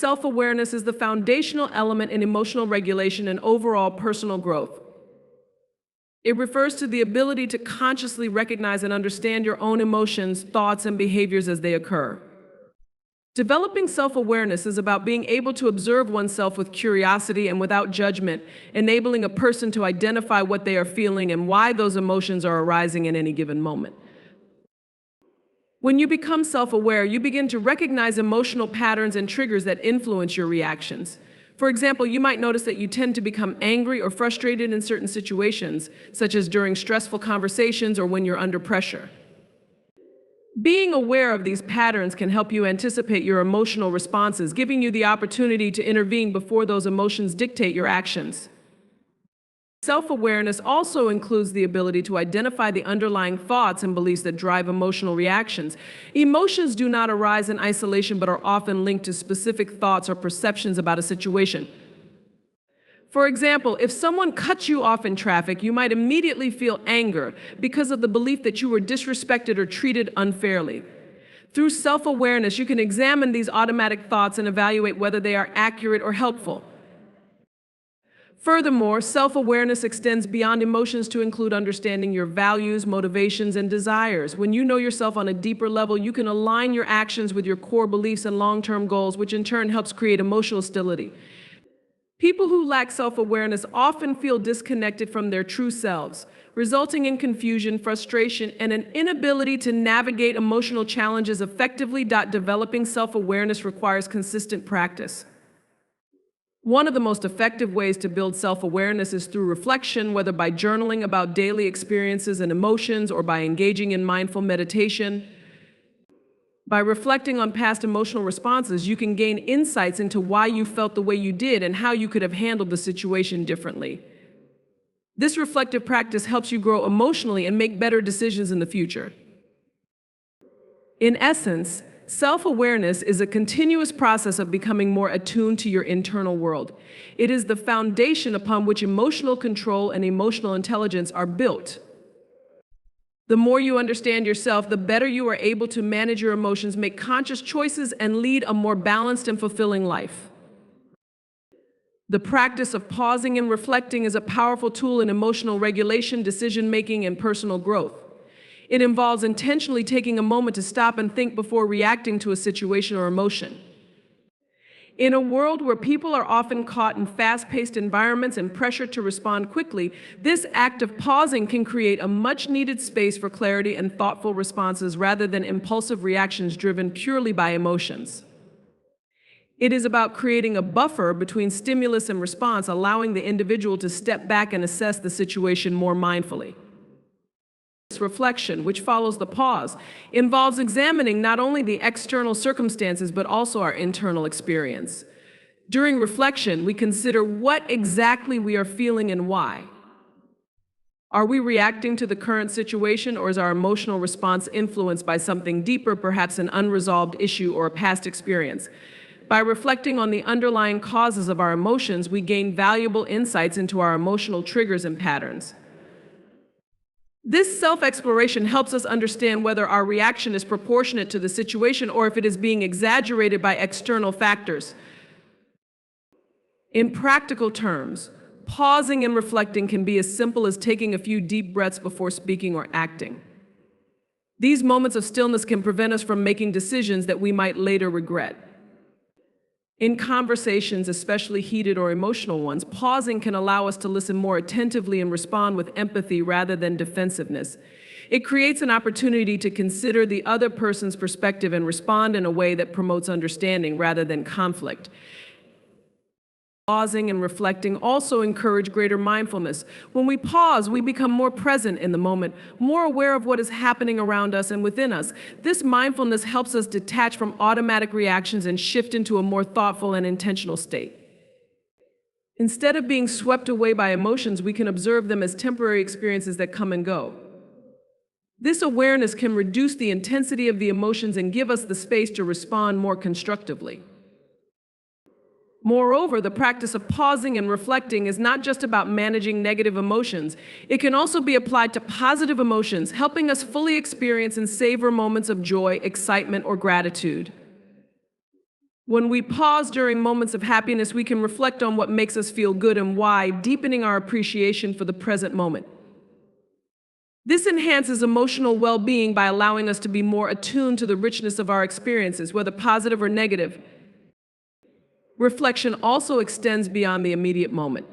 Self-awareness is the foundational element in emotional regulation and overall personal growth. It refers to the ability to consciously recognize and understand your own emotions, thoughts, and behaviors as they occur. Developing self-awareness is about being able to observe oneself with curiosity and without judgment, enabling a person to identify what they are feeling and why those emotions are arising in any given moment. When you become self-aware, you begin to recognize emotional patterns and triggers that influence your reactions. For example, you might notice that you tend to become angry or frustrated in certain situations, such as during stressful conversations or when you're under pressure. Being aware of these patterns can help you anticipate your emotional responses, giving you the opportunity to intervene before those emotions dictate your actions. Self-awareness also includes the ability to identify the underlying thoughts and beliefs that drive emotional reactions. Emotions do not arise in isolation but are often linked to specific thoughts or perceptions about a situation. For example, if someone cuts you off in traffic, you might immediately feel anger because of the belief that you were disrespected or treated unfairly. Through self-awareness, you can examine these automatic thoughts and evaluate whether they are accurate or helpful. Furthermore, self-awareness extends beyond emotions to include understanding your values, motivations, and desires. When you know yourself on a deeper level, you can align your actions with your core beliefs and long-term goals, which in turn helps create emotional stability. People who lack self-awareness often feel disconnected from their true selves, resulting in confusion, frustration, and an inability to navigate emotional challenges effectively. Developing self-awareness requires consistent practice. One of the most effective ways to build self-awareness is through reflection, whether by journaling about daily experiences and emotions or by engaging in mindful meditation. By reflecting on past emotional responses, you can gain insights into why you felt the way you did and how you could have handled the situation differently. This reflective practice helps you grow emotionally and make better decisions in the future. In essence, self-awareness is a continuous process of becoming more attuned to your internal world. It is the foundation upon which emotional control and emotional intelligence are built. The more you understand yourself, the better you are able to manage your emotions, make conscious choices, and lead a more balanced and fulfilling life. The practice of pausing and reflecting is a powerful tool in emotional regulation, decision-making, and personal growth. It involves intentionally taking a moment to stop and think before reacting to a situation or emotion. In a world where people are often caught in fast-paced environments and pressured to respond quickly, this act of pausing can create a much-needed space for clarity and thoughtful responses rather than impulsive reactions driven purely by emotions. It is about creating a buffer between stimulus and response, allowing the individual to step back and assess the situation more mindfully. This reflection, which follows the pause, involves examining not only the external circumstances but also our internal experience. During reflection, we consider what exactly we are feeling and why. Are we reacting to the current situation, or is our emotional response influenced by something deeper, perhaps an unresolved issue or a past experience? By reflecting on the underlying causes of our emotions, we gain valuable insights into our emotional triggers and patterns. This self-exploration helps us understand whether our reaction is proportionate to the situation or if it is being exaggerated by external factors. In practical terms, pausing and reflecting can be as simple as taking a few deep breaths before speaking or acting. These moments of stillness can prevent us from making decisions that we might later regret. In conversations, especially heated or emotional ones, pausing can allow us to listen more attentively and respond with empathy rather than defensiveness. It creates an opportunity to consider the other person's perspective and respond in a way that promotes understanding rather than conflict. Pausing and reflecting also encourage greater mindfulness. When we pause, we become more present in the moment, more aware of what is happening around us and within us. This mindfulness helps us detach from automatic reactions and shift into a more thoughtful and intentional state. Instead of being swept away by emotions, we can observe them as temporary experiences that come and go. This awareness can reduce the intensity of the emotions and give us the space to respond more constructively. Moreover, the practice of pausing and reflecting is not just about managing negative emotions. It can also be applied to positive emotions, helping us fully experience and savor moments of joy, excitement, or gratitude. When we pause during moments of happiness, we can reflect on what makes us feel good and why, deepening our appreciation for the present moment. This enhances emotional well-being by allowing us to be more attuned to the richness of our experiences, whether positive or negative. Reflection also extends beyond the immediate moment.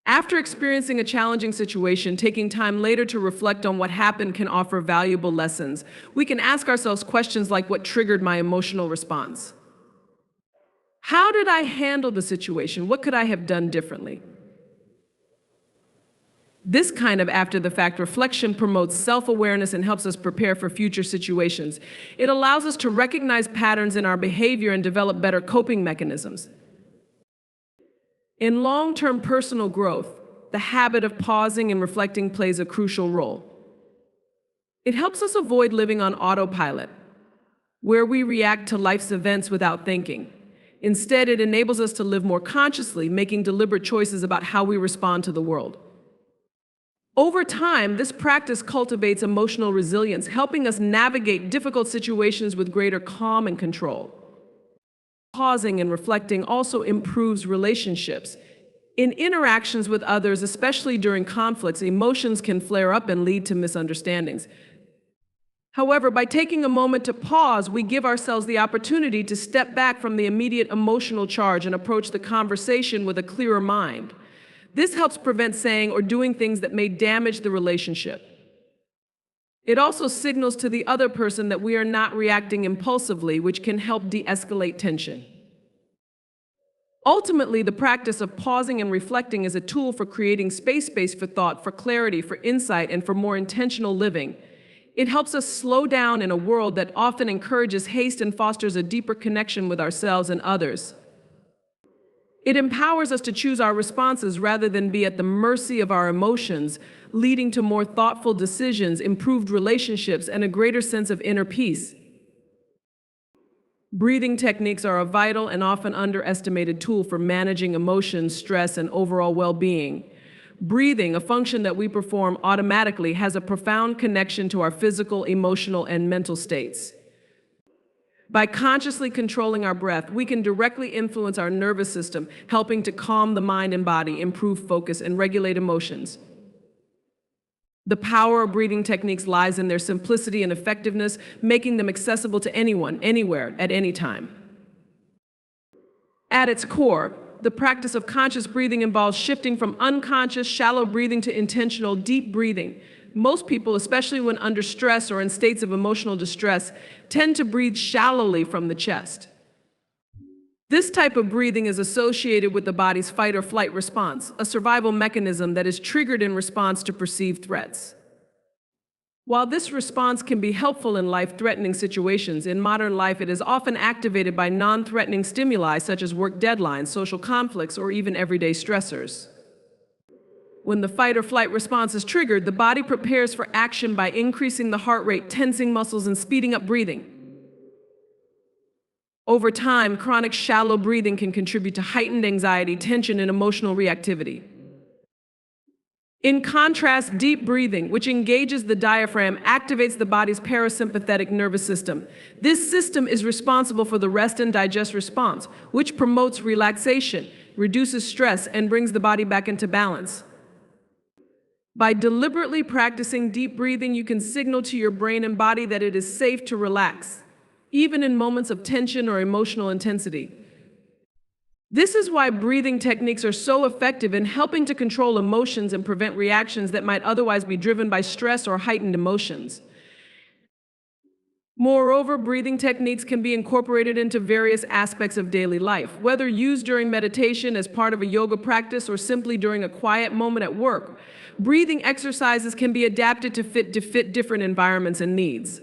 After experiencing a challenging situation, taking time later to reflect on what happened can offer valuable lessons. We can ask ourselves questions like, what triggered my emotional response? How did I handle the situation? What could I have done differently? This kind of after-the-fact reflection promotes self-awareness and helps us prepare for future situations. It allows us to recognize patterns in our behavior and develop better coping mechanisms. In long-term personal growth, the habit of pausing and reflecting plays a crucial role. It helps us avoid living on autopilot, where we react to life's events without thinking. Instead, it enables us to live more consciously, making deliberate choices about how we respond to the world. Over time, this practice cultivates emotional resilience, helping us navigate difficult situations with greater calm and control. Pausing and reflecting also improves relationships. In interactions with others, especially during conflicts, emotions can flare up and lead to misunderstandings. However, by taking a moment to pause, we give ourselves the opportunity to step back from the immediate emotional charge and approach the conversation with a clearer mind. This helps prevent saying or doing things that may damage the relationship. It also signals to the other person that we are not reacting impulsively, which can help de-escalate tension. Ultimately, the practice of pausing and reflecting is a tool for creating space for thought, for clarity, for insight, and for more intentional living. It helps us slow down in a world that often encourages haste and fosters a deeper connection with ourselves and others. It empowers us to choose our responses rather than be at the mercy of our emotions, leading to more thoughtful decisions, improved relationships, and a greater sense of inner peace. Breathing techniques are a vital and often underestimated tool for managing emotions, stress, and overall well-being. Breathing, a function that we perform automatically, has a profound connection to our physical, emotional, and mental states. By consciously controlling our breath, we can directly influence our nervous system, helping to calm the mind and body, improve focus, and regulate emotions. The power of breathing techniques lies in their simplicity and effectiveness, making them accessible to anyone, anywhere, at any time. At its core, the practice of conscious breathing involves shifting from unconscious, shallow breathing to intentional, deep breathing. Most people, especially when under stress or in states of emotional distress, tend to breathe shallowly from the chest. This type of breathing is associated with the body's fight or flight response, a survival mechanism that is triggered in response to perceived threats. While this response can be helpful in life-threatening situations, in modern life it is often activated by non-threatening stimuli such as work deadlines, social conflicts, or even everyday stressors. When the fight or flight response is triggered, the body prepares for action by increasing the heart rate, tensing muscles, and speeding up breathing. Over time, chronic shallow breathing can contribute to heightened anxiety, tension, and emotional reactivity. In contrast, deep breathing, which engages the diaphragm, activates the body's parasympathetic nervous system. This system is responsible for the rest and digest response, which promotes relaxation, reduces stress, and brings the body back into balance. By deliberately practicing deep breathing, you can signal to your brain and body that it is safe to relax, even in moments of tension or emotional intensity. This is why breathing techniques are so effective in helping to control emotions and prevent reactions that might otherwise be driven by stress or heightened emotions. Moreover, breathing techniques can be incorporated into various aspects of daily life, whether used during meditation as part of a yoga practice or simply during a quiet moment at work. Breathing exercises can be adapted to fit different environments and needs.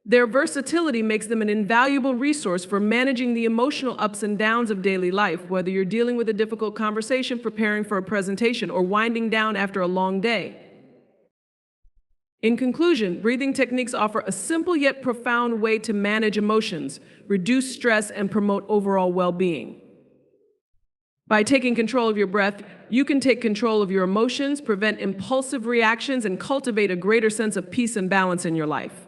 Their versatility makes them an invaluable resource for managing the emotional ups and downs of daily life, whether you're dealing with a difficult conversation, preparing for a presentation, or winding down after a long day. In conclusion, breathing techniques offer a simple yet profound way to manage emotions, reduce stress, and promote overall well-being. By taking control of your breath, you can take control of your emotions, prevent impulsive reactions, and cultivate a greater sense of peace and balance in your life.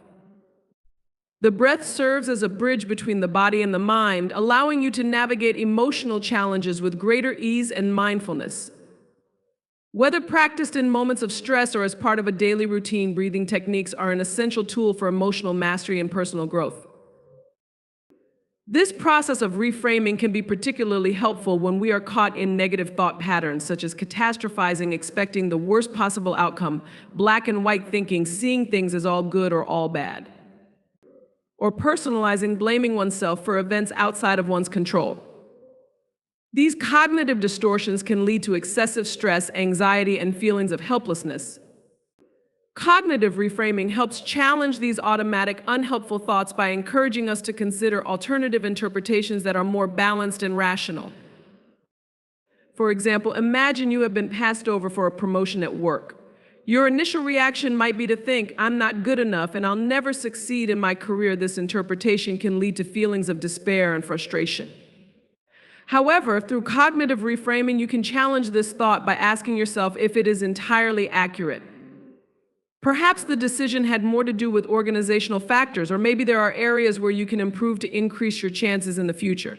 The breath serves as a bridge between the body and the mind, allowing you to navigate emotional challenges with greater ease and mindfulness. Whether practiced in moments of stress or as part of a daily routine, breathing techniques are an essential tool for emotional mastery and personal growth. This process of reframing can be particularly helpful when we are caught in negative thought patterns, such as catastrophizing, expecting the worst possible outcome, black and white thinking, seeing things as all good or all bad, or personalizing, blaming oneself for events outside of one's control. These cognitive distortions can lead to excessive stress, anxiety, and feelings of helplessness. Cognitive reframing helps challenge these automatic, unhelpful thoughts by encouraging us to consider alternative interpretations that are more balanced and rational. For example, imagine you have been passed over for a promotion at work. Your initial reaction might be to think, "I'm not good enough and I'll never succeed in my career." This interpretation can lead to feelings of despair and frustration. However, through cognitive reframing, you can challenge this thought by asking yourself if it is entirely accurate. Perhaps the decision had more to do with organizational factors, or maybe there are areas where you can improve to increase your chances in the future.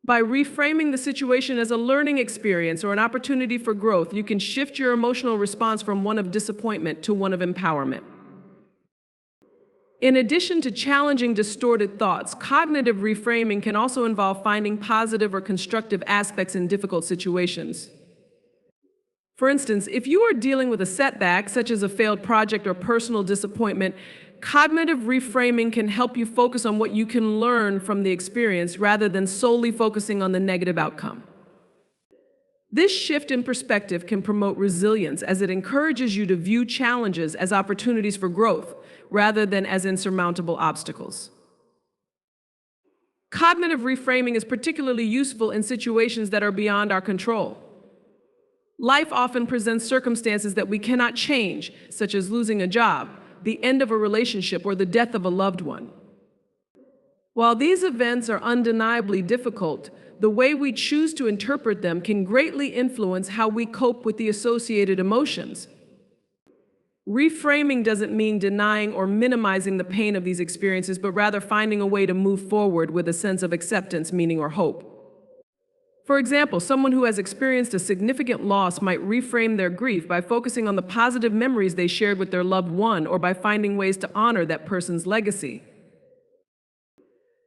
By reframing the situation as a learning experience or an opportunity for growth, you can shift your emotional response from one of disappointment to one of empowerment. In addition to challenging distorted thoughts, cognitive reframing can also involve finding positive or constructive aspects in difficult situations. For instance, if you are dealing with a setback, such as a failed project or personal disappointment, cognitive reframing can help you focus on what you can learn from the experience rather than solely focusing on the negative outcome. This shift in perspective can promote resilience as it encourages you to view challenges as opportunities for growth rather than as insurmountable obstacles. Cognitive reframing is particularly useful in situations that are beyond our control. Life often presents circumstances that we cannot change, such as losing a job, the end of a relationship, or the death of a loved one. While these events are undeniably difficult, the way we choose to interpret them can greatly influence how we cope with the associated emotions. Reframing doesn't mean denying or minimizing the pain of these experiences, but rather finding a way to move forward with a sense of acceptance, meaning, or hope. For example, someone who has experienced a significant loss might reframe their grief by focusing on the positive memories they shared with their loved one, or by finding ways to honor that person's legacy.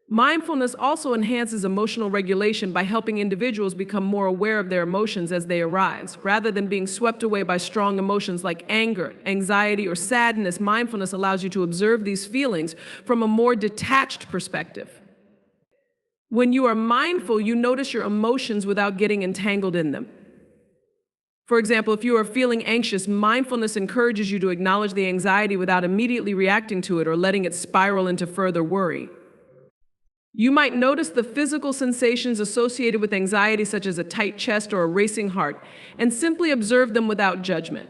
Mindfulness also enhances emotional regulation by helping individuals become more aware of their emotions as they arise. Rather than being swept away by strong emotions like anger, anxiety, or sadness, mindfulness allows you to observe these feelings from a more detached perspective. When you are mindful, you notice your emotions without getting entangled in them. For example, if you are feeling anxious, mindfulness encourages you to acknowledge the anxiety without immediately reacting to it or letting it spiral into further worry. You might notice the physical sensations associated with anxiety, such as a tight chest or a racing heart, and simply observe them without judgment.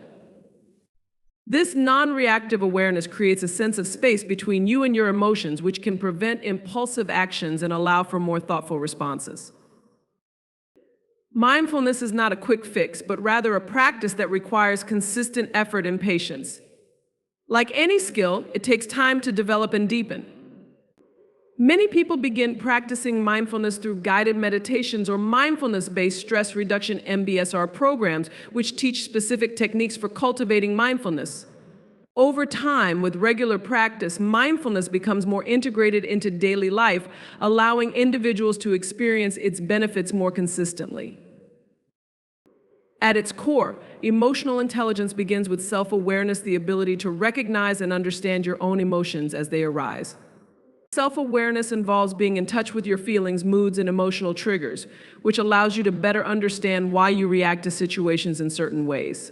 This non-reactive awareness creates a sense of space between you and your emotions, which can prevent impulsive actions and allow for more thoughtful responses. Mindfulness is not a quick fix, but rather a practice that requires consistent effort and patience. Like any skill, it takes time to develop and deepen. Many people begin practicing mindfulness through guided meditations or mindfulness-based stress reduction (MBSR) programs, which teach specific techniques for cultivating mindfulness. Over time, with regular practice, mindfulness becomes more integrated into daily life, allowing individuals to experience its benefits more consistently. At its core, emotional intelligence begins with self-awareness, the ability to recognize and understand your own emotions as they arise. Self-awareness involves being in touch with your feelings, moods, and emotional triggers, which allows you to better understand why you react to situations in certain ways.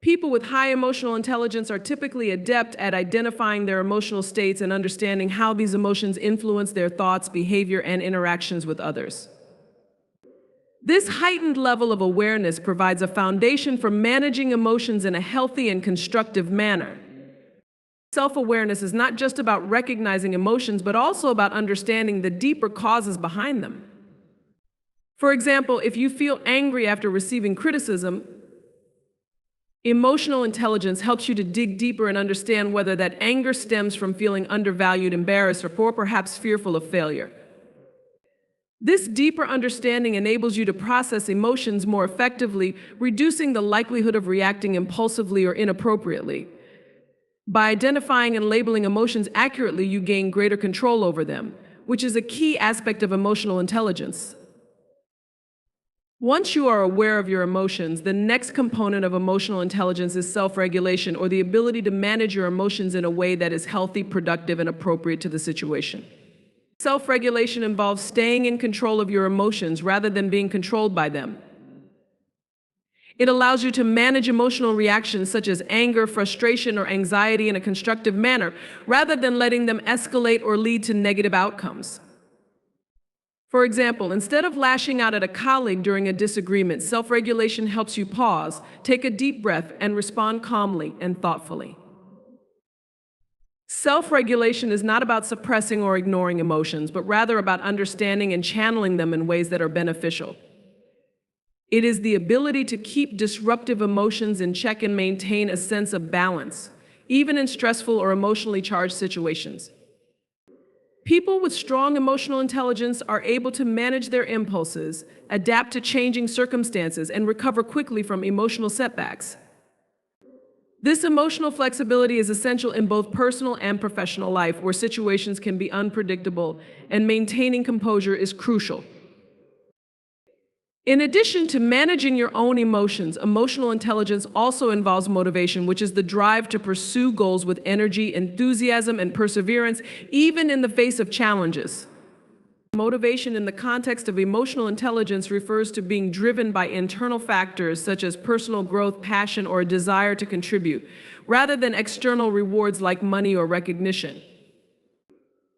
People with high emotional intelligence are typically adept at identifying their emotional states and understanding how these emotions influence their thoughts, behavior, and interactions with others. This heightened level of awareness provides a foundation for managing emotions in a healthy and constructive manner. Self-awareness is not just about recognizing emotions, but also about understanding the deeper causes behind them. For example, if you feel angry after receiving criticism, Emotional intelligence helps you to dig deeper and understand whether that anger stems from feeling undervalued, embarrassed, or perhaps fearful of failure. This deeper understanding enables you to process emotions more effectively, reducing the likelihood of reacting impulsively or inappropriately. By identifying and labeling emotions accurately, you gain greater control over them, which is a key aspect of emotional intelligence. Once you are aware of your emotions, the next component of emotional intelligence is self-regulation, or the ability to manage your emotions in a way that is healthy, productive, and appropriate to the situation. Self-regulation involves staying in control of your emotions rather than being controlled by them. It allows you to manage emotional reactions such as anger, frustration, or anxiety in a constructive manner, rather than letting them escalate or lead to negative outcomes. For example, instead of lashing out at a colleague during a disagreement, self-regulation helps you pause, take a deep breath, and respond calmly and thoughtfully. Self-regulation is not about suppressing or ignoring emotions, but rather about understanding and channeling them in ways that are beneficial. It is the ability to keep disruptive emotions in check and maintain a sense of balance, even in stressful or emotionally charged situations. People with strong emotional intelligence are able to manage their impulses, adapt to changing circumstances, and recover quickly from emotional setbacks. This emotional flexibility is essential in both personal and professional life, where situations can be unpredictable, and maintaining composure is crucial. In addition to managing your own emotions, emotional intelligence also involves motivation, which is the drive to pursue goals with energy, enthusiasm, and perseverance, even in the face of challenges. Motivation in the context of emotional intelligence refers to being driven by internal factors such as personal growth, passion, or a desire to contribute, rather than external rewards like money or recognition.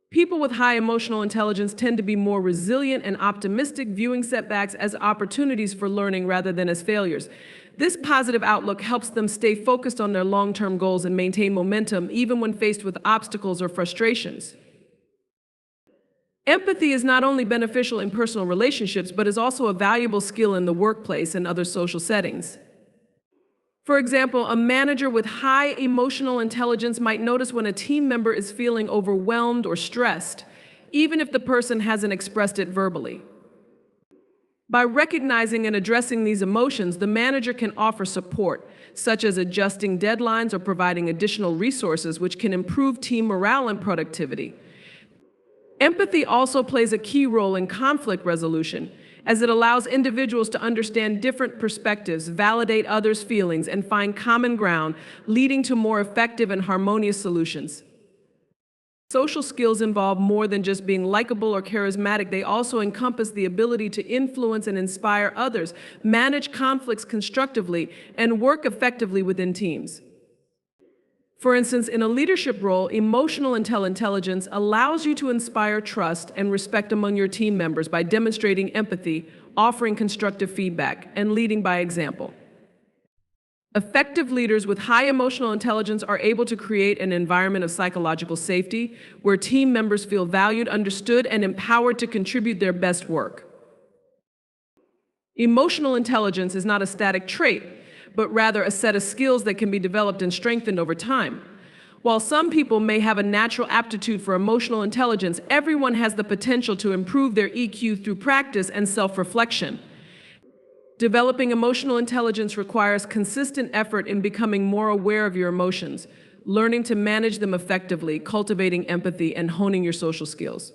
People with high emotional intelligence tend to be more resilient and optimistic, viewing setbacks as opportunities for learning rather than as failures. This positive outlook helps them stay focused on their long-term goals and maintain momentum even when faced with obstacles or frustrations. Empathy is not only beneficial in personal relationships, but is also a valuable skill in the workplace and other social settings. For example, a manager with high emotional intelligence might notice when a team member is feeling overwhelmed or stressed, even if the person hasn't expressed it verbally. By recognizing and addressing these emotions, the manager can offer support, such as adjusting deadlines or providing additional resources, which can improve team morale and productivity. Empathy also plays a key role in conflict resolution, as it allows individuals to understand different perspectives, validate others' feelings, and find common ground, leading to more effective and harmonious solutions. Social skills involve more than just being likable or charismatic. They also encompass the ability to influence and inspire others, manage conflicts constructively, and work effectively within teams. For instance, in a leadership role, emotional intelligence allows you to inspire trust and respect among your team members by demonstrating empathy, offering constructive feedback, and leading by example. Effective leaders with high emotional intelligence are able to create an environment of psychological safety where team members feel valued, understood, and empowered to contribute their best work. Emotional intelligence is not a static trait, but rather a set of skills that can be developed and strengthened over time. While some people may have a natural aptitude for emotional intelligence, everyone has the potential to improve their EQ through practice and self-reflection. Developing emotional intelligence requires consistent effort in becoming more aware of your emotions, learning to manage them effectively, cultivating empathy, and honing your social skills.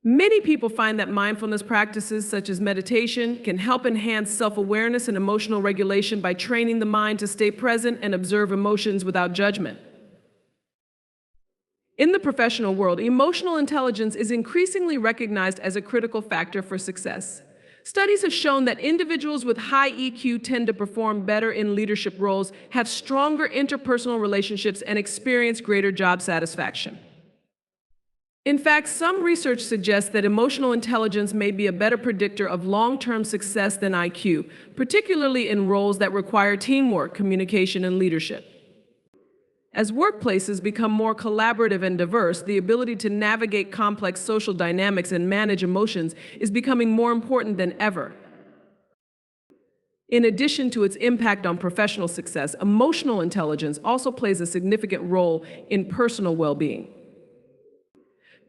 Many people find that mindfulness practices such as meditation can help enhance self-awareness and emotional regulation by training the mind to stay present and observe emotions without judgment. In the professional world, emotional intelligence is increasingly recognized as a critical factor for success. Studies have shown that individuals with high EQ tend to perform better in leadership roles, have stronger interpersonal relationships, and experience greater job satisfaction. In fact, some research suggests that emotional intelligence may be a better predictor of long-term success than IQ, particularly in roles that require teamwork, communication, and leadership. As workplaces become more collaborative and diverse, the ability to navigate complex social dynamics and manage emotions is becoming more important than ever. In addition to its impact on professional success, emotional intelligence also plays a significant role in personal well-being.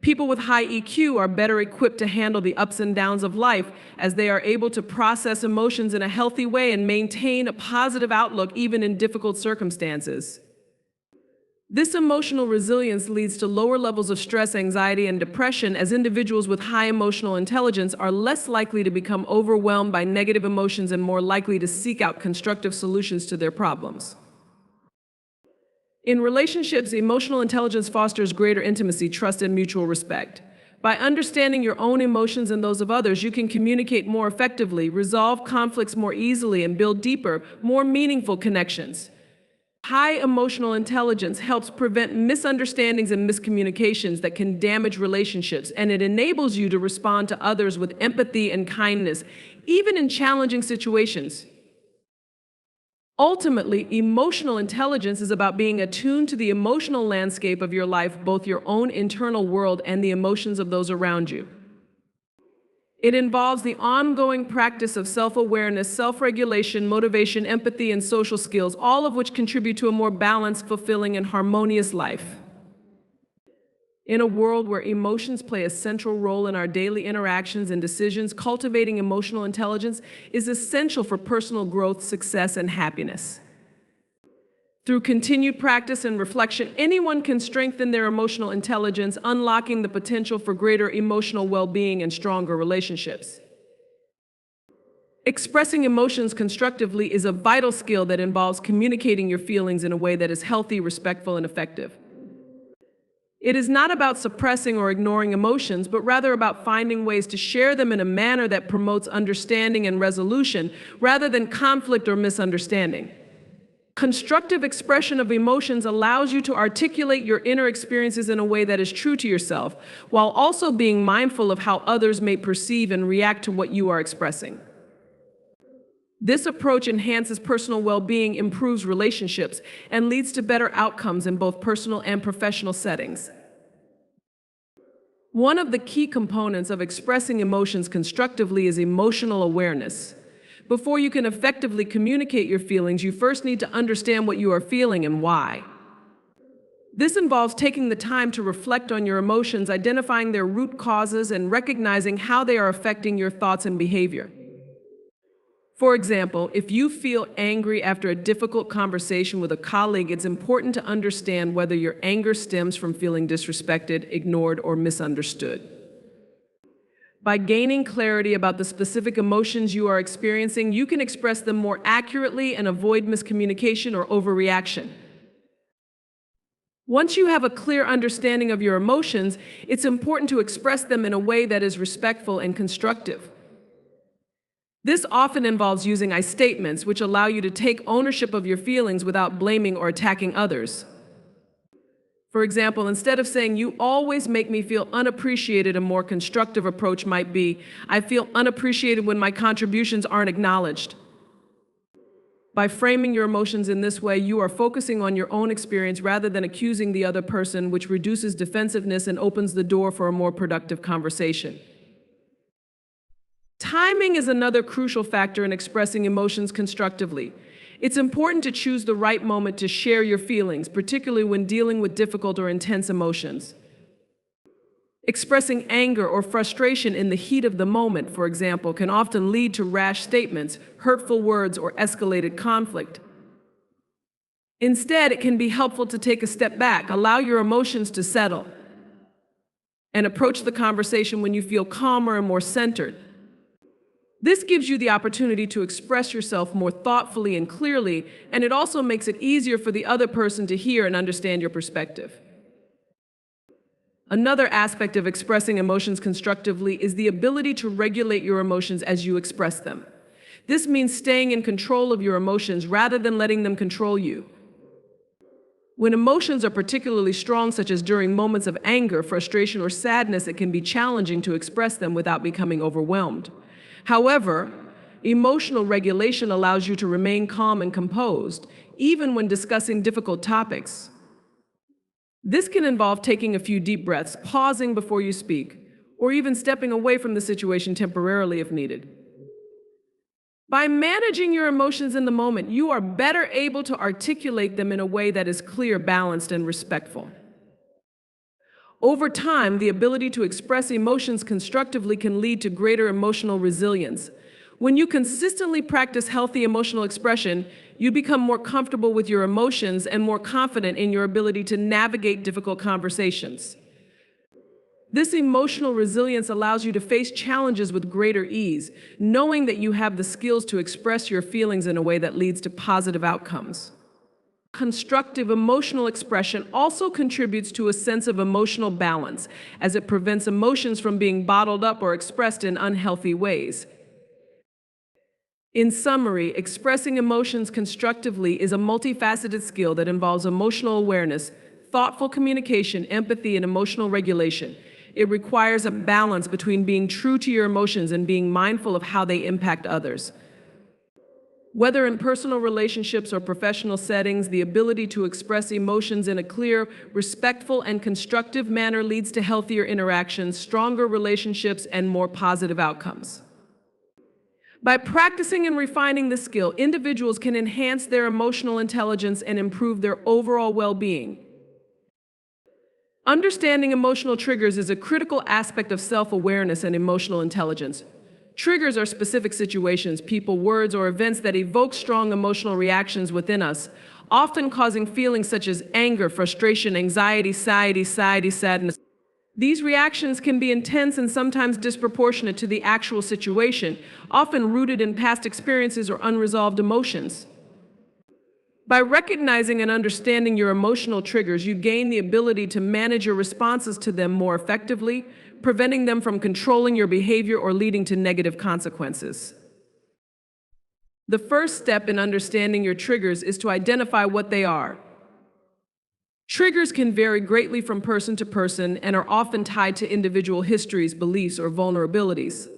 People with high EQ are better equipped to handle the ups and downs of life as they are able to process emotions in a healthy way and maintain a positive outlook even in difficult circumstances. This emotional resilience leads to lower levels of stress, anxiety, and depression, as individuals with high emotional intelligence are less likely to become overwhelmed by negative emotions and more likely to seek out constructive solutions to their problems. In relationships, emotional intelligence fosters greater intimacy, trust, and mutual respect. By understanding your own emotions and those of others, you can communicate more effectively, resolve conflicts more easily, and build deeper, more meaningful connections. High emotional intelligence helps prevent misunderstandings and miscommunications that can damage relationships, and it enables you to respond to others with empathy and kindness, even in challenging situations. Ultimately, emotional intelligence is about being attuned to the emotional landscape of your life, both your own internal world and the emotions of those around you. It involves the ongoing practice of self-awareness, self-regulation, motivation, empathy, and social skills, all of which contribute to a more balanced, fulfilling, and harmonious life. In a world where emotions play a central role in our daily interactions and decisions, cultivating emotional intelligence is essential for personal growth, success, and happiness. Through continued practice and reflection, anyone can strengthen their emotional intelligence, unlocking the potential for greater emotional well-being and stronger relationships. Expressing emotions constructively is a vital skill that involves communicating your feelings in a way that is healthy, respectful, and effective. It is not about suppressing or ignoring emotions, but rather about finding ways to share them in a manner that promotes understanding and resolution, rather than conflict or misunderstanding. Constructive expression of emotions allows you to articulate your inner experiences in a way that is true to yourself, while also being mindful of how others may perceive and react to what you are expressing. This approach enhances personal well-being, improves relationships, and leads to better outcomes in both personal and professional settings. One of the key components of expressing emotions constructively is emotional awareness. Before you can effectively communicate your feelings, you first need to understand what you are feeling and why. This involves taking the time to reflect on your emotions, identifying their root causes, and recognizing how they are affecting your thoughts and behavior. For example, if you feel angry after a difficult conversation with a colleague, it's important to understand whether your anger stems from feeling disrespected, ignored, or misunderstood. By gaining clarity about the specific emotions you are experiencing, you can express them more accurately and avoid miscommunication or overreaction. Once you have a clear understanding of your emotions, it's important to express them in a way that is respectful and constructive. This often involves using I statements, which allow you to take ownership of your feelings without blaming or attacking others. For example, instead of saying, "You always make me feel unappreciated," a more constructive approach might be, "I feel unappreciated when my contributions aren't acknowledged." By framing your emotions in this way, you are focusing on your own experience rather than accusing the other person, which reduces defensiveness and opens the door for a more productive conversation. Timing is another crucial factor in expressing emotions constructively. It's important to choose the right moment to share your feelings, particularly when dealing with difficult or intense emotions. Expressing anger or frustration in the heat of the moment, for example, can often lead to rash statements, hurtful words, or escalated conflict. Instead, it can be helpful to take a step back, allow your emotions to settle, and approach the conversation when you feel calmer and more centered. This gives you the opportunity to express yourself more thoughtfully and clearly, and it also makes it easier for the other person to hear and understand your perspective. Another aspect of expressing emotions constructively is the ability to regulate your emotions as you express them. This means staying in control of your emotions rather than letting them control you. When emotions are particularly strong, such as during moments of anger, frustration, or sadness, it can be challenging to express them without becoming overwhelmed. However, emotional regulation allows you to remain calm and composed, even when discussing difficult topics. This can involve taking a few deep breaths, pausing before you speak, or even stepping away from the situation temporarily if needed. By managing your emotions in the moment, you are better able to articulate them in a way that is clear, balanced, and respectful. Over time, the ability to express emotions constructively can lead to greater emotional resilience. When you consistently practice healthy emotional expression, you become more comfortable with your emotions and more confident in your ability to navigate difficult conversations. This emotional resilience allows you to face challenges with greater ease, knowing that you have the skills to express your feelings in a way that leads to positive outcomes. Constructive emotional expression also contributes to a sense of emotional balance, as it prevents emotions from being bottled up or expressed in unhealthy ways. In summary, expressing emotions constructively is a multifaceted skill that involves emotional awareness, thoughtful communication, empathy, and emotional regulation. It requires a balance between being true to your emotions and being mindful of how they impact others. Whether in personal relationships or professional settings, the ability to express emotions in a clear, respectful, and constructive manner leads to healthier interactions, stronger relationships, and more positive outcomes. By practicing and refining this skill, individuals can enhance their emotional intelligence and improve their overall well-being. Understanding emotional triggers is a critical aspect of self-awareness and emotional intelligence. Triggers are specific situations, people, words, or events that evoke strong emotional reactions within us, often causing feelings such as anger, frustration, anxiety, sadness. These reactions can be intense and sometimes disproportionate to the actual situation, often rooted in past experiences or unresolved emotions. By recognizing and understanding your emotional triggers, you gain the ability to manage your responses to them more effectively, preventing them from controlling your behavior or leading to negative consequences. The first step in understanding your triggers is to identify what they are. Triggers can vary greatly from person to person and are often tied to individual histories, beliefs, or vulnerabilities.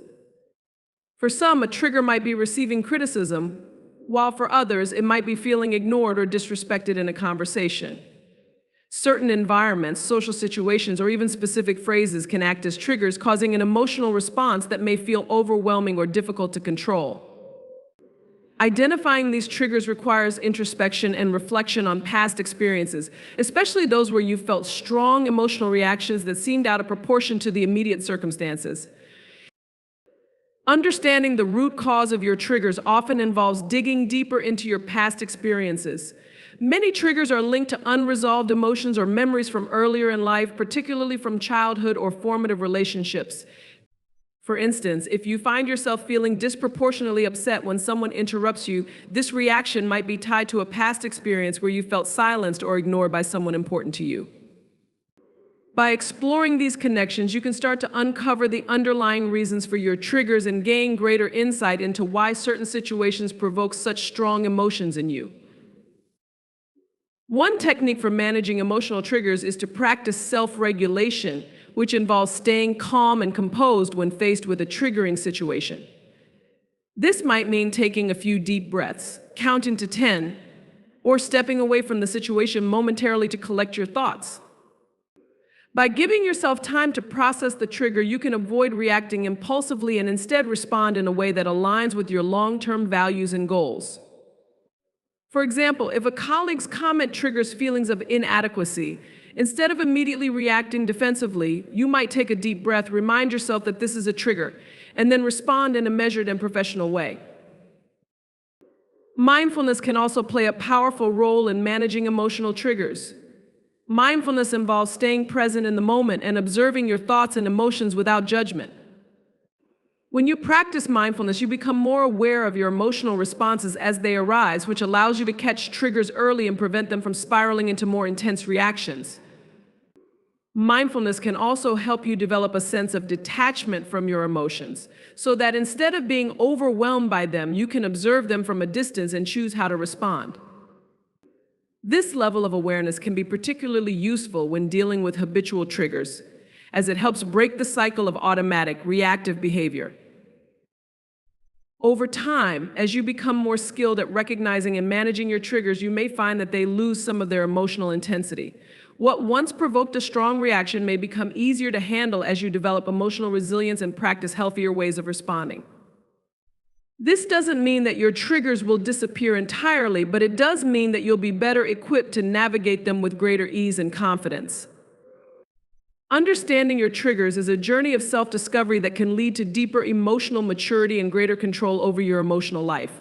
For some, a trigger might be receiving criticism, while for others, it might be feeling ignored or disrespected in a conversation. Certain environments, social situations, or even specific phrases can act as triggers, causing an emotional response that may feel overwhelming or difficult to control. Identifying these triggers requires introspection and reflection on past experiences, especially those where you felt strong emotional reactions that seemed out of proportion to the immediate circumstances. Understanding the root cause of your triggers often involves digging deeper into your past experiences. Many triggers are linked to unresolved emotions or memories from earlier in life, particularly from childhood or formative relationships. For instance, if you find yourself feeling disproportionately upset when someone interrupts you, this reaction might be tied to a past experience where you felt silenced or ignored by someone important to you. By exploring these connections, you can start to uncover the underlying reasons for your triggers and gain greater insight into why certain situations provoke such strong emotions in you. One technique for managing emotional triggers is to practice self-regulation, which involves staying calm and composed when faced with a triggering situation. This might mean taking a few deep breaths, counting to 10, or stepping away from the situation momentarily to collect your thoughts. By giving yourself time to process the trigger, you can avoid reacting impulsively and instead respond in a way that aligns with your long-term values and goals. For example, if a colleague's comment triggers feelings of inadequacy, instead of immediately reacting defensively, you might take a deep breath, remind yourself that this is a trigger, and then respond in a measured and professional way. Mindfulness can also play a powerful role in managing emotional triggers. Mindfulness involves staying present in the moment and observing your thoughts and emotions without judgment. When you practice mindfulness, you become more aware of your emotional responses as they arise, which allows you to catch triggers early and prevent them from spiraling into more intense reactions. Mindfulness can also help you develop a sense of detachment from your emotions, so that instead of being overwhelmed by them, you can observe them from a distance and choose how to respond. This level of awareness can be particularly useful when dealing with habitual triggers, as it helps break the cycle of automatic, reactive behavior. Over time, as you become more skilled at recognizing and managing your triggers, you may find that they lose some of their emotional intensity. What once provoked a strong reaction may become easier to handle as you develop emotional resilience and practice healthier ways of responding. This doesn't mean that your triggers will disappear entirely, but it does mean that you'll be better equipped to navigate them with greater ease and confidence. Understanding your triggers is a journey of self-discovery that can lead to deeper emotional maturity and greater control over your emotional life.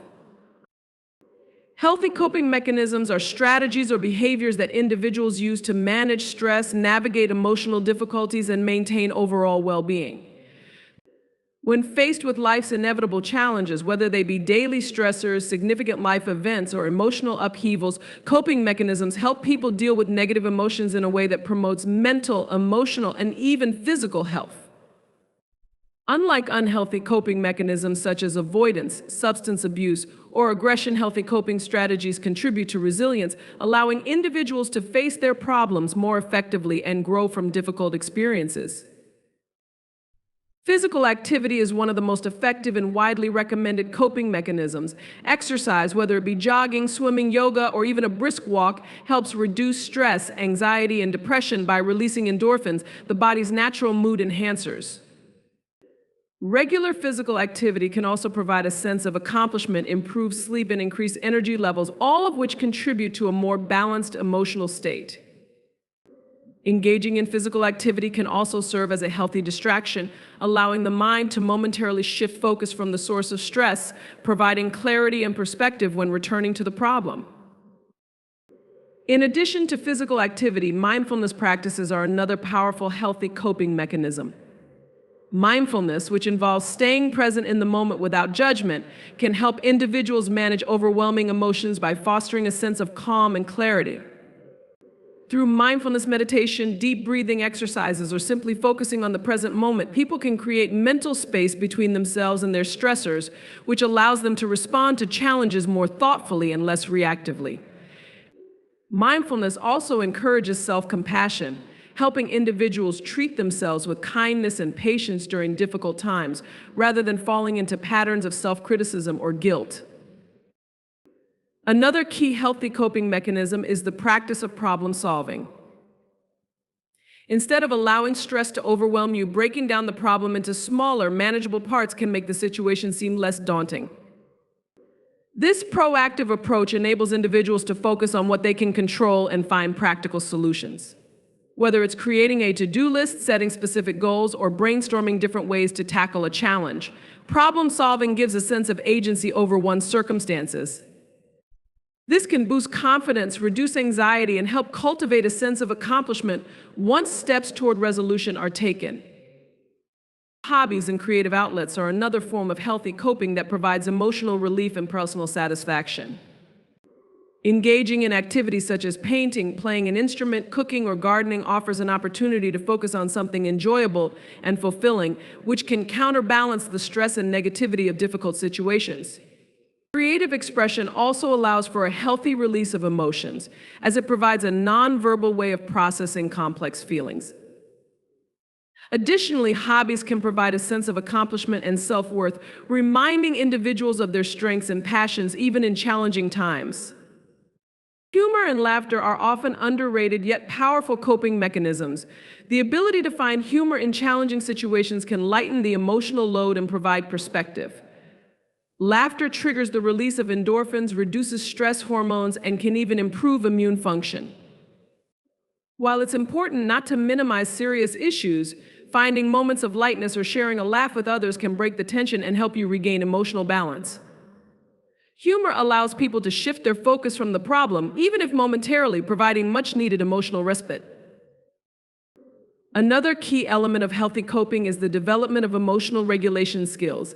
Healthy coping mechanisms are strategies or behaviors that individuals use to manage stress, navigate emotional difficulties, and maintain overall well-being. When faced with life's inevitable challenges, whether they be daily stressors, significant life events, or emotional upheavals, coping mechanisms help people deal with negative emotions in a way that promotes mental, emotional, and even physical health. Unlike unhealthy coping mechanisms such as avoidance, substance abuse, or aggression, healthy coping strategies contribute to resilience, allowing individuals to face their problems more effectively and grow from difficult experiences. Physical activity is one of the most effective and widely recommended coping mechanisms. Exercise, whether it be jogging, swimming, yoga, or even a brisk walk, helps reduce stress, anxiety, and depression by releasing endorphins, the body's natural mood enhancers. Regular physical activity can also provide a sense of accomplishment, improve sleep, and increase energy levels, all of which contribute to a more balanced emotional state. Engaging in physical activity can also serve as a healthy distraction, allowing the mind to momentarily shift focus from the source of stress, providing clarity and perspective when returning to the problem. In addition to physical activity, mindfulness practices are another powerful, healthy coping mechanism. Mindfulness, which involves staying present in the moment without judgment, can help individuals manage overwhelming emotions by fostering a sense of calm and clarity. Through mindfulness meditation, deep breathing exercises, or simply focusing on the present moment, people can create mental space between themselves and their stressors, which allows them to respond to challenges more thoughtfully and less reactively. Mindfulness also encourages self-compassion, helping individuals treat themselves with kindness and patience during difficult times, rather than falling into patterns of self-criticism or guilt. Another key healthy coping mechanism is the practice of problem solving. Instead of allowing stress to overwhelm you, breaking down the problem into smaller, manageable parts can make the situation seem less daunting. This proactive approach enables individuals to focus on what they can control and find practical solutions. Whether it's creating a to-do list, setting specific goals, or brainstorming different ways to tackle a challenge, problem solving gives a sense of agency over one's circumstances. This can boost confidence, reduce anxiety, and help cultivate a sense of accomplishment once steps toward resolution are taken. Hobbies and creative outlets are another form of healthy coping that provides emotional relief and personal satisfaction. Engaging in activities such as painting, playing an instrument, cooking, or gardening offers an opportunity to focus on something enjoyable and fulfilling, which can counterbalance the stress and negativity of difficult situations. Creative expression also allows for a healthy release of emotions, as it provides a nonverbal way of processing complex feelings. Additionally, hobbies can provide a sense of accomplishment and self-worth, reminding individuals of their strengths and passions even in challenging times. Humor and laughter are often underrated yet powerful coping mechanisms. The ability to find humor in challenging situations can lighten the emotional load and provide perspective. Laughter triggers the release of endorphins, reduces stress hormones, and can even improve immune function. While it's important not to minimize serious issues, finding moments of lightness or sharing a laugh with others can break the tension and help you regain emotional balance. Humor allows people to shift their focus from the problem, even if momentarily, providing much-needed emotional respite. Another key element of healthy coping is the development of emotional regulation skills.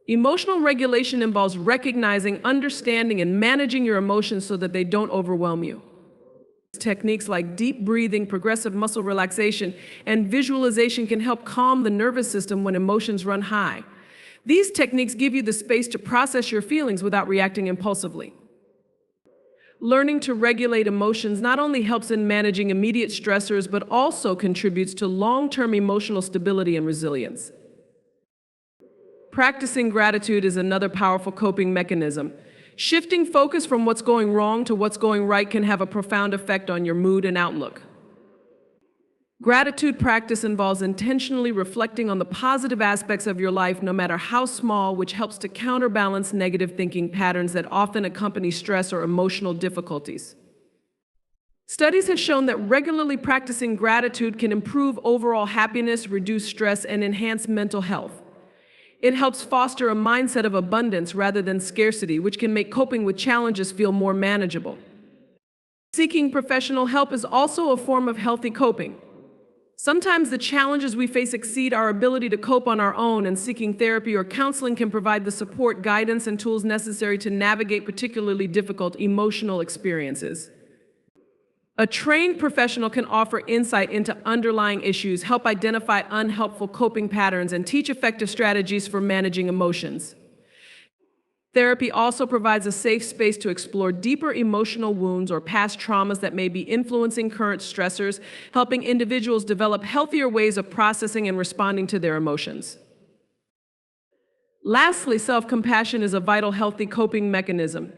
Emotional regulation involves recognizing, understanding, and managing your emotions so that they don't overwhelm you. Techniques like deep breathing, progressive muscle relaxation, and visualization can help calm the nervous system when emotions run high. These techniques give you the space to process your feelings without reacting impulsively. Learning to regulate emotions not only helps in managing immediate stressors, but also contributes to long-term emotional stability and resilience. Practicing gratitude is another powerful coping mechanism. Shifting focus from what's going wrong to what's going right can have a profound effect on your mood and outlook. Gratitude practice involves intentionally reflecting on the positive aspects of your life, no matter how small, which helps to counterbalance negative thinking patterns that often accompany stress or emotional difficulties. Studies have shown that regularly practicing gratitude can improve overall happiness, reduce stress, and enhance mental health. It helps foster a mindset of abundance rather than scarcity, which can make coping with challenges feel more manageable. Seeking professional help is also a form of healthy coping. Sometimes the challenges we face exceed our ability to cope on our own, and seeking therapy or counseling can provide the support, guidance, and tools necessary to navigate particularly difficult emotional experiences. A trained professional can offer insight into underlying issues, help identify unhelpful coping patterns, and teach effective strategies for managing emotions. Therapy also provides a safe space to explore deeper emotional wounds or past traumas that may be influencing current stressors, helping individuals develop healthier ways of processing and responding to their emotions. Lastly, self-compassion is a vital, healthy coping mechanism.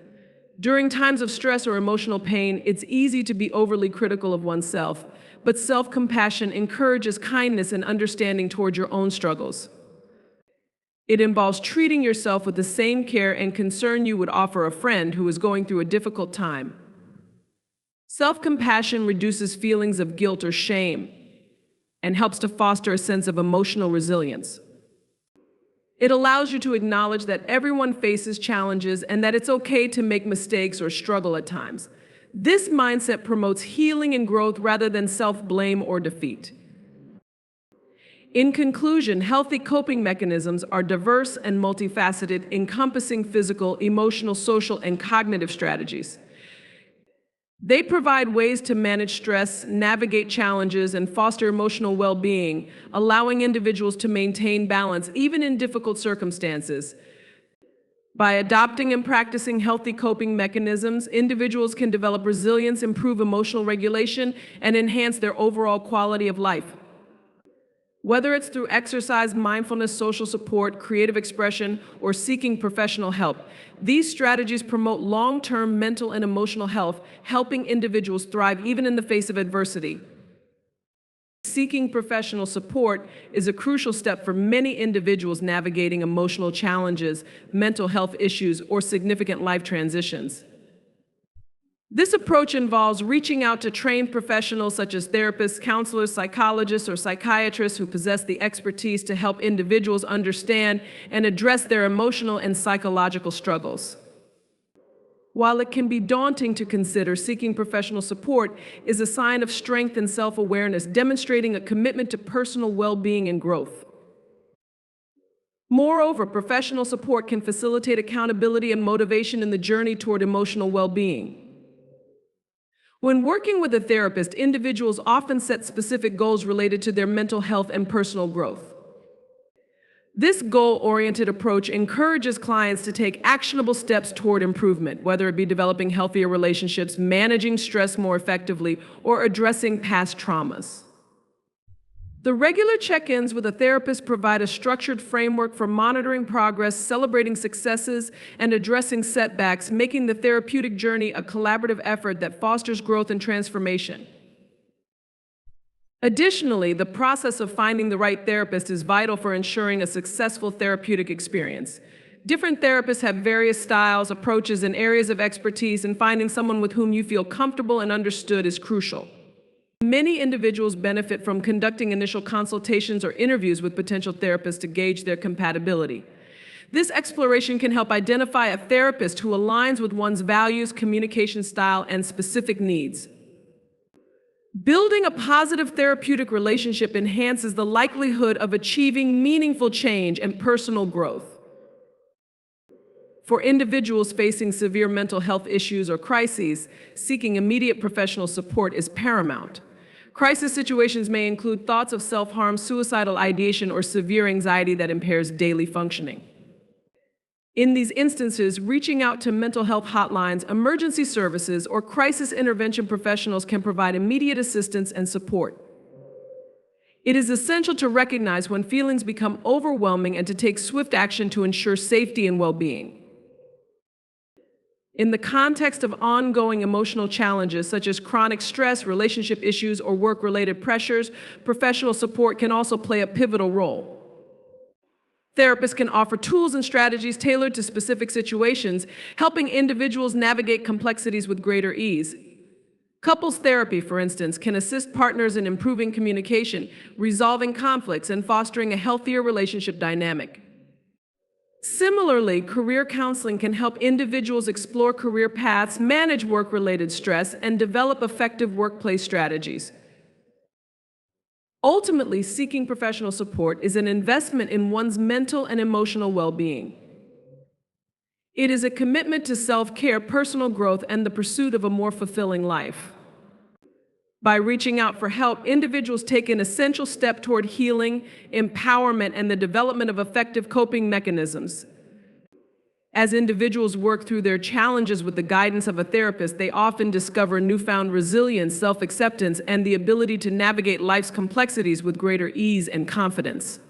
During times of stress or emotional pain, it's easy to be overly critical of oneself, but self-compassion encourages kindness and understanding toward your own struggles. It involves treating yourself with the same care and concern you would offer a friend who is going through a difficult time. Self-compassion reduces feelings of guilt or shame and helps to foster a sense of emotional resilience. It allows you to acknowledge that everyone faces challenges and that it's okay to make mistakes or struggle at times. This mindset promotes healing and growth rather than self-blame or defeat. In conclusion, healthy coping mechanisms are diverse and multifaceted, encompassing physical, emotional, social, and cognitive strategies. They provide ways to manage stress, navigate challenges, and foster emotional well-being, allowing individuals to maintain balance even in difficult circumstances. By adopting and practicing healthy coping mechanisms, individuals can develop resilience, improve emotional regulation, and enhance their overall quality of life. Whether it's through exercise, mindfulness, social support, creative expression, or seeking professional help, these strategies promote long-term mental and emotional health, helping individuals thrive even in the face of adversity. Seeking professional support is a crucial step for many individuals navigating emotional challenges, mental health issues, or significant life transitions. This approach involves reaching out to trained professionals such as therapists, counselors, psychologists, or psychiatrists who possess the expertise to help individuals understand and address their emotional and psychological struggles. While it can be daunting to consider, seeking professional support is a sign of strength and self-awareness, demonstrating a commitment to personal well-being and growth. Moreover, professional support can facilitate accountability and motivation in the journey toward emotional well-being. When working with a therapist, individuals often set specific goals related to their mental health and personal growth. This goal-oriented approach encourages clients to take actionable steps toward improvement, whether it be developing healthier relationships, managing stress more effectively, or addressing past traumas. The regular check-ins with a therapist provide a structured framework for monitoring progress, celebrating successes, and addressing setbacks, making the therapeutic journey a collaborative effort that fosters growth and transformation. Additionally, the process of finding the right therapist is vital for ensuring a successful therapeutic experience. Different therapists have various styles, approaches, and areas of expertise, and finding someone with whom you feel comfortable and understood is crucial. Many individuals benefit from conducting initial consultations or interviews with potential therapists to gauge their compatibility. This exploration can help identify a therapist who aligns with one's values, communication style, and specific needs. Building a positive therapeutic relationship enhances the likelihood of achieving meaningful change and personal growth. For individuals facing severe mental health issues or crises, seeking immediate professional support is paramount. Crisis situations may include thoughts of self-harm, suicidal ideation, or severe anxiety that impairs daily functioning. In these instances, reaching out to mental health hotlines, emergency services, or crisis intervention professionals can provide immediate assistance and support. It is essential to recognize when feelings become overwhelming and to take swift action to ensure safety and well-being. In the context of ongoing emotional challenges such as chronic stress, relationship issues, or work-related pressures, professional support can also play a pivotal role. Therapists can offer tools and strategies tailored to specific situations, helping individuals navigate complexities with greater ease. Couples therapy, for instance, can assist partners in improving communication, resolving conflicts, and fostering a healthier relationship dynamic. Similarly, career counseling can help individuals explore career paths, manage work-related stress, and develop effective workplace strategies. Ultimately, seeking professional support is an investment in one's mental and emotional well-being. It is a commitment to self-care, personal growth, and the pursuit of a more fulfilling life. By reaching out for help, individuals take an essential step toward healing, empowerment, and the development of effective coping mechanisms. As individuals work through their challenges with the guidance of a therapist, they often discover newfound resilience, self-acceptance, and the ability to navigate life's complexities with greater ease and confidence.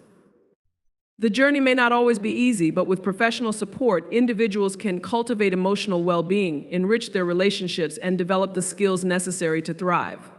The journey may not always be easy, but with professional support, individuals can cultivate emotional well-being, enrich their relationships, and develop the skills necessary to thrive.